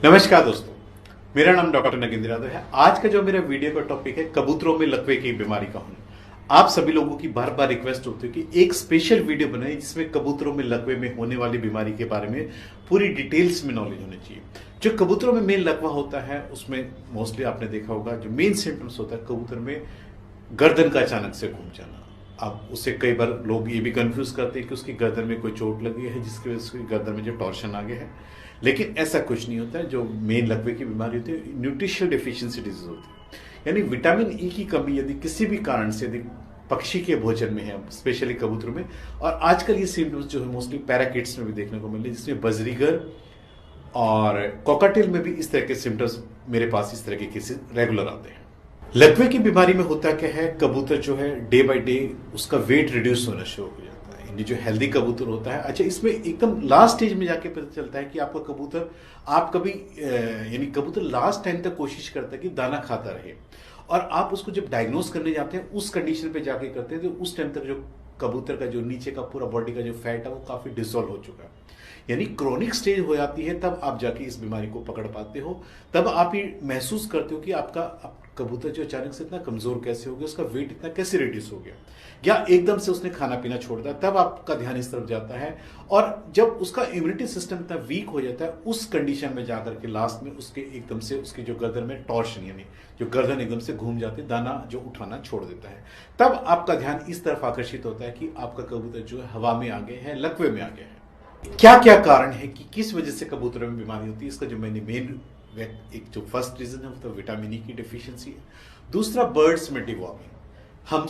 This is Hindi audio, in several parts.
नमस्कार दोस्तों, मेरा नाम डॉक्टर नगेंद्र यादव है। आज का जो मेरा वीडियो का टॉपिक है कबूतरों में लकवे की बीमारी का होना। आप सभी लोगों की बार बार रिक्वेस्ट होती है कि एक स्पेशल वीडियो बनाए जिसमें कबूतरों में लकवे में होने वाली बीमारी के बारे में पूरी डिटेल्स में नॉलेज होनी चाहिए। जो कबूतरों में मेन लकवा होता है उसमें मोस्टली आपने देखा होगा जो मेन सिम्टम्स होता है कबूतर में गर्दन का अचानक से घूम जाना। अब उससे कई बार लोग ये भी कंफ्यूज करते हैं कि उसकी गर्दन में कोई चोट लगी है जिसकी वजह से गर्दन में जो टॉर्शन आ गया है, लेकिन ऐसा कुछ नहीं होता है। जो मेन लकवे की बीमारी होती है न्यूट्रिशनल डिफिशियंसी डिजीज होती है, यानी विटामिन ई की कमी यदि किसी भी कारण से यदि पक्षी के भोजन में है, स्पेशली कबूतरों में। और आजकल ये सिम्टम्स जो है मोस्टली पैराकिट्स में भी देखने को मिल रहे हैं, जिसमें बजरीगर और कॉकाटेल में भी इस तरह के सिम्टम्स मेरे पास इस तरह के केसेस रेगुलर आते हैं। लकवे की बीमारी में होता क्या है, कबूतर जो है डे बाय डे उसका वेट रिड्यूस होना शुरू हो जाता है। यानी जो हेल्दी कबूतर होता है, अच्छा इसमें एकदम लास्ट स्टेज में जाके पता चलता है कि आपका कबूतर आप कभी यानी कबूतर लास्ट टाइम तक कोशिश करता है कि दाना खाता रहे, और आप उसको जब डायग्नोस करने जाते हैं उस कंडीशन पे जाके करते हैं तो उस टाइम तक जो कबूतर का जो नीचे का पूरा बॉडी का जो फैट है वो काफी डिसॉल्व हो चुका है, यानी क्रोनिक स्टेज हो जाती है। तब आप जाके इस बीमारी को पकड़ पाते हो, तब आप ये महसूस करते हो कि आपका कबूतर जो अचानक से इतना कमजोर कैसे हो गया, उसका वेट इतना कैसे रिड्यूस हो गया, या एकदम से उसने खाना पीना छोड़ दिया। तब आपका ध्यान इस तरफ जाता है, और जब उसका इम्यूनिटी सिस्टम इतना वीक हो जाता है उस कंडीशन में जाकर के लास्ट में उसके एकदम से उसकी जो गर्दन में टॉर्शन यानी जो गर्दन एकदम से घूम जाती है, दाना जो उठाना छोड़ देता है, तब आपका ध्यान इस तरफ आकर्षित होता है कि आपका कबूतर जो है हवा में आ गए हैं, लकवे में आ गए हैं। क्या क्या कारण है कि किस वजह से कबूतरों में बीमारी होती है, इसका जो मैंने मेन एक जो फर्स्ट रीजन है वो तो विटामिन ई की डिफिशियंसी है। दूसरा बर्ड्स में डिवॉर्मिंग।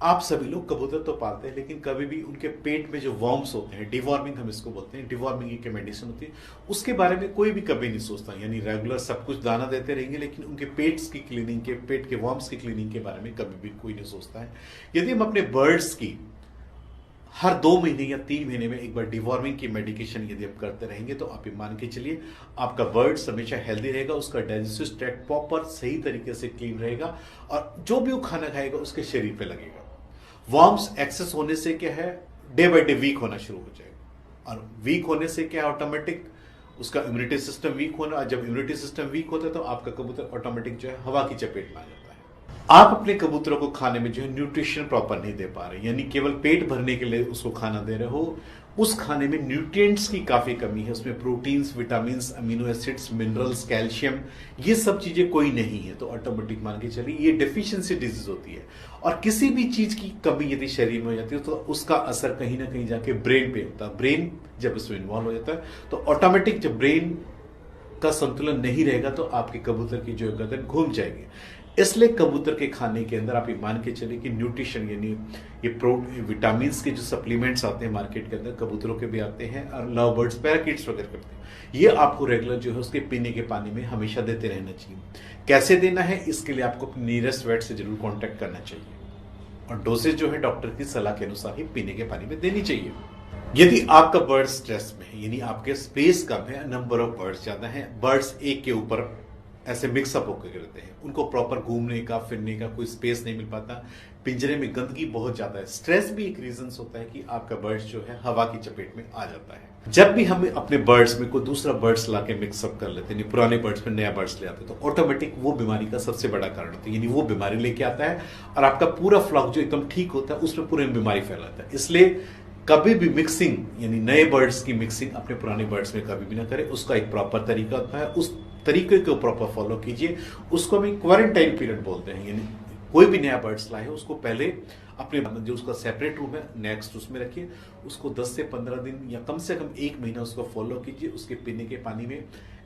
आप सभी लोग कबूतर तो पालते हैं, लेकिन कभी भी उनके पेट में जो वर्म्स होते हैं, डिवॉर्मिंग हम इसको बोलते हैं, डिवॉर्मिंग की मेडिसिन होती है, उसके बारे में कोई भी कभी नहीं सोचता। यानी रेगुलर सब कुछ दाना देते रहेंगे, लेकिन उनके पेट्स की क्लीनिंग के पेट के वर्म्स की क्लीनिंग के बारे में कभी भी कोई नहीं सोचता है। यदि हम अपने बर्ड्स की हर 2 महीने या 3 महीने में एक बार डिवॉर्मिंग की मेडिकेशन यदि आप करते रहेंगे तो आप ये मान के चलिए आपका बर्ड हमेशा हेल्दी रहेगा, उसका डाइजेस्टिव ट्रैक्ट प्रॉपर सही तरीके से क्लीन रहेगा, और जो भी वो खाना खाएगा उसके शरीर पे लगेगा। वर्म्स एक्सेस होने से क्या है, डे बाय डे वीक होना शुरू हो जाएगा, और वीक होने से क्या है, ऑटोमेटिक उसका इम्यूनिटी सिस्टम वीक होना। जब इम्यूनिटी सिस्टम वीक होता है तो आपका कबूतर ऑटोमेटिक जो है हवा की चपेट में आ जाता है। आप अपने कबूतरों को खाने में जो है न्यूट्रिशन प्रॉपर नहीं दे पा रहे, यानी केवल पेट भरने के लिए उसको खाना दे रहे हो, उस खाने में न्यूट्रिएंट्स की काफी कमी है, उसमें proteins, vitamins, amino acids, minerals, calcium, ये सब चीजें कोई नहीं है, तो ऑटोमेटिक मान के चलिए ये डेफिशिएंसी डिजीज होती है। और किसी भी चीज की कमी यदि शरीर में हो जाती है तो उसका असर कहीं ना कहीं जाके ब्रेन पे होता है। ब्रेन जब इसमें इन्वॉल्व हो जाता है तो ऑटोमेटिक जब ब्रेन का संतुलन नहीं रहेगा तो आपके कबूतर की जो गर्दन घूम जाएगी। इसलिए कबूतर के खाने के अंदर आप ये मान के चलिए कि न्यूट्रिशन यानी ये विटामिन के जो सप्लीमेंट्स आते हैं मार्केट के अंदर, कबूतरों के भी आते हैं और लव बर्ड्स, पैराकिट्स वगैरह करते हैं, ये आपको रेगुलर जो है उसके पीने के पानी में हमेशा देते रहना चाहिए। कैसे देना है, इसके लिए आपको अपने नियरेस्ट वेट से जरूर कॉन्टैक्ट करना चाहिए, और डोसेज जो है डॉक्टर की सलाह के अनुसार ही पीने के पानी में देनी चाहिए। यदि आपका बर्ड स्ट्रेस में है, यानी आपके स्पेस कम है, नंबर ऑफ बर्ड्स ज्यादा है, बर्ड्स एक के ऊपर ऐसे मिक्सअप होकर रहते हैं, उनको प्रॉपर घूमने का फिरने का कोई स्पेस नहीं मिल पाता, पिंजरे में गंदगी बहुत ज्यादा है, स्ट्रेस भी एक रीजन होता है कि आपका बर्ड्स जो है हवा की चपेट में आ जाता है। जब भी हम अपने बर्ड्स में कोई दूसरा बर्ड्स लाके मिक्सअप कर लेते हैं, पुराने बर्ड्स में नया बर्ड्स ले आते हैं, तो ऑटोमेटिक वो बीमारी का सबसे बड़ा कारण होता है, यानी वो बीमारी लेके आता है और आपका पूरा फ्लॉक जो एकदम ठीक होता है उसमें पूरी बीमारी फैलाता है। इसलिए कभी भी मिक्सिंग यानी नए बर्ड्स की मिक्सिंग अपने पुराने बर्ड्स में कभी भी ना करें। उसका एक प्रॉपर तरीका होता है, उस तरीके को प्रॉपर फॉलो कीजिए। उसको हम क्वारंटाइन पीरियड बोलते हैं, यानी कोई भी नया बर्ड्स लाए उसको पहले अपने जो उसका सेपरेट रूम है नेक्स्ट उसमें रखिए, उसको 10 से 15 दिन या कम से कम 1 महीना उसको फॉलो कीजिए। उसके पीने के पानी में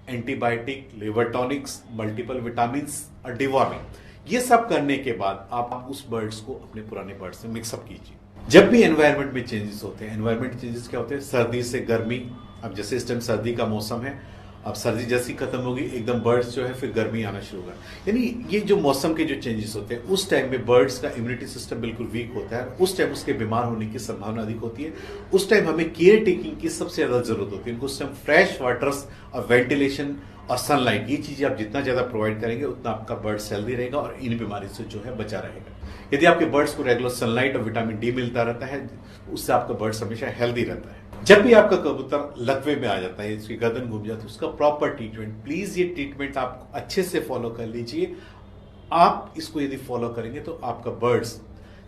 antibiotic, liver tonics, multiple vitamin और डिवॉर्मिंग, ये सब करने के बाद आप उस बर्ड्स को अपने पुराने बर्ड्स में मिक्सअप कीजिए। जब भी एनवायरनमेंट में चेंजेस होते हैं, एनवायरनमेंट चेंजेस क्या होते हैं, सर्दी से गर्मी, अब जैसे इस टाइम सर्दी का मौसम है, अब सर्दी जैसी खत्म होगी एकदम बर्ड्स जो है फिर गर्मी आना शुरू होगा, यानी ये जो मौसम के जो चेंजेस होते हैं उस टाइम में बर्ड्स का इम्यूनिटी सिस्टम बिल्कुल वीक होता है, उस टाइम उसके बीमार होने की संभावना अधिक होती है। उस टाइम हमें केयर टेकिंग की सबसे ज्यादा जरूरत होती है, उस टाइम फ्रेश वाटर्स और वेंटिलेशन और सनलाइट, ये चीजें आप जितना ज्यादा प्रोवाइड करेंगे उतना आपका बर्ड्स हेल्दी रहेगा और इन बीमारी से जो है बचा रहेगा। यदि आपके बर्ड्स को रेगुलर सनलाइट और विटामिन डी मिलता रहता है उससे आपका बर्ड्स हमेशा हेल्दी रहता है। जब भी आपका कबूतर लकवे में आ जाता है, इसकी गर्दन घूम जाती है, उसका प्रॉपर ट्रीटमेंट, प्लीज ये ट्रीटमेंट आप अच्छे से फॉलो कर लीजिए। आप इसको यदि फॉलो करेंगे तो आपका बर्ड्स,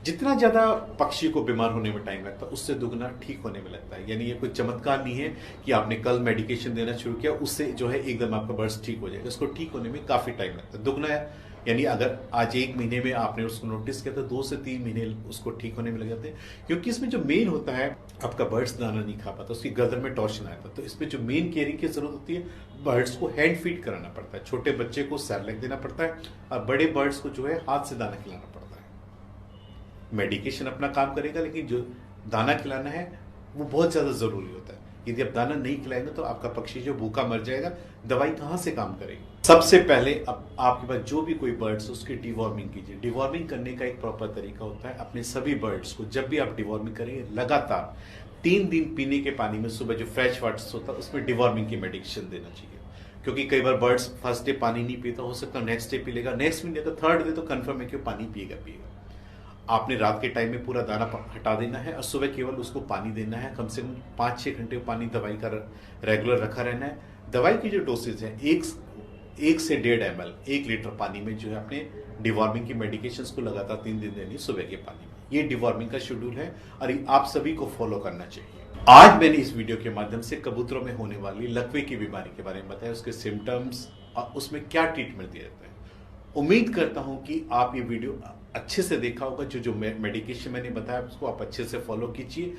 जितना ज्यादा पक्षी को बीमार होने में टाइम लगता है उससे दुगना ठीक होने में लगता है। यानी ये कोई चमत्कार नहीं है कि आपने कल मेडिकेशन देना शुरू किया उससे जो है एकदम आपका बर्ड्स ठीक हो जाएगा। इसको ठीक होने में काफी टाइम लगता है, दुगना है। यानी अगर आज 1 महीने में आपने उसको नोटिस किया तो 2 से 3 महीने उसको ठीक होने में लग जाते हैं। क्योंकि इसमें जो मेन होता है, आपका बर्ड्स दाना नहीं खा पाता, उसकी गर्दन में टॉर्शन आता है, तो इसमें जो मेन केयरिंग की जरूरत होती है, बर्ड्स को हैंड फीड कराना पड़ता है। छोटे बच्चे को सैरलैक देना पड़ता है और बड़े बर्ड्स को जो है हाथ से दाना खिलाना पड़ता है। मेडिकेशन अपना काम करेगा, लेकिन जो दाना खिलाना है वो बहुत ज्यादा जरूरी होता है। यदि आप दाना नहीं खिलाएंगे तो आपका पक्षी जो भूखा मर जाएगा, दवाई कहां से काम करेगी। सबसे पहले अब आपके पास जो भी कोई बर्ड्स, उसकी डिवॉर्मिंग कीजिए। डिवॉर्मिंग करने का एक प्रॉपर तरीका होता है। अपने सभी बर्ड्स को जब भी आप डिवॉर्मिंग करेंगे, लगातार 3 दिन पीने के पानी में सुबह जो फ्रेश वाटर होता है उसमें डिवॉर्मिंग की मेडिकेशन देना चाहिए। क्योंकि कई बार बर्ड्स फर्स्ट डे पानी नहीं पीता, हो सकता है नेक्स्ट डे पी लेगा, नेक्स्ट डे तो थर्ड डे तो कंफर्म है कि वो पानी पिएगा। आपने रात के टाइम में पूरा दाना हटा देना है और सुबह केवल उसको पानी देना है। कम से कम 5-6 घंटे पानी दवाई का रेगुलर रखा रहना है। दवाई की जो डोसेज है 1 से 1.5 ml 1 लीटर पानी में जो है अपने डिवॉर्मिंग की मेडिकेशंस को लगातार 3 दिन देनी सुबह के पानी में। ये डिवॉर्मिंग का शेड्यूल है और आप सभी को फॉलो करना चाहिए। आज मैंने इस वीडियो के माध्यम से कबूतरों में होने वाली लकवे की बीमारी के बारे में बताया, उसके सिम्टम्स और उसमें क्या ट्रीटमेंट दिया जाता है। उम्मीद करता हूं कि आप ये वीडियो अच्छे से देखा होगा। जो मेडिकेशन मैंने बताया उसको आप अच्छे से फॉलो कीजिए।